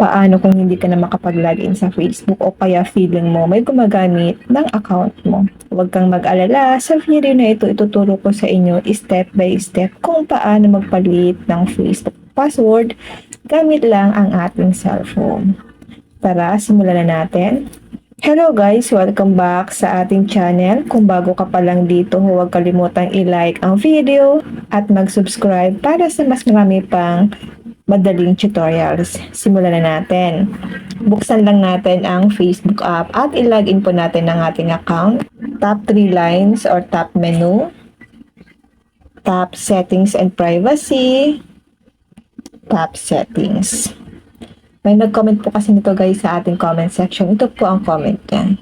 Paano kung hindi ka na makapag-login sa Facebook o kaya feeling mo may gumagamit ng account mo? Huwag kang mag-alala, sa video na ito ituturo ko sa inyo step by step kung paano magpalit ng Facebook password gamit lang ang ating cellphone. Tara, simulan na natin. Hello guys! Welcome back sa ating channel. Kung bago ka pa lang dito, huwag kalimutang i-like ang video at mag-subscribe para sa mas marami pang madaling tutorials. Simulan na natin. Buksan lang natin ang Facebook app at i-login po natin ang ating account. Tap 3 lines or tap menu. Tap settings and privacy. Tap settings. May nag-comment po kasi nito guys sa ating comment section. Ito po ang comment niya.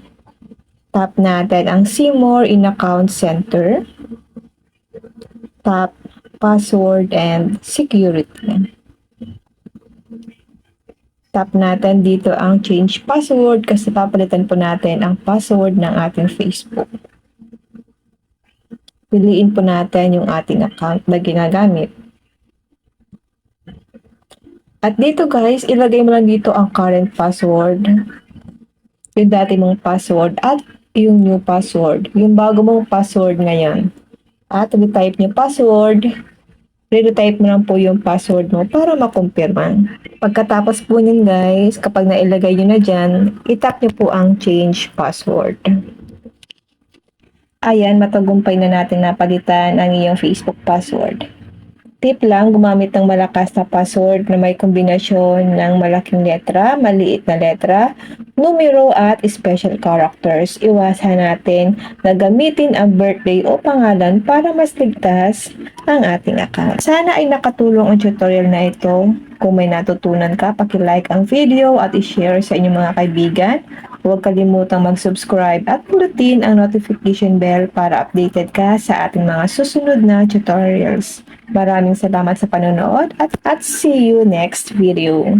Tap natin ang see more in account center. Tap password and security. Tap natin dito ang change password kasi papalitan po natin ang password ng ating Facebook. Piliin po natin yung ating account na ginagamit. At dito guys, ilagay mo lang dito ang current password, yung dati mong password at yung new password, yung bago mong password ngayon. At type nyo password, re-type mo lang po yung password mo para makumpirma. Pagkatapos po nun guys, kapag nailagay nyo na dyan, itap nyo po ang change password. Ayan, matagumpay na natin napalitan ang iyong Facebook password. Tip lang, gumamit ng malakas na password na may kombinasyon ng malaking letra, maliit na letra, numero at special characters. Iwasan natin na gamitin ang birthday o pangalan para mas ligtas ang ating account. Sana ay nakatulong ang tutorial na ito. Kung may natutunan ka, paki-like ang video at i-share sa inyong mga kaibigan. Huwag kalimutang mag-subscribe at pindutin ang notification bell para updated ka sa ating mga susunod na tutorials. Maraming salamat sa panonood at see you next video.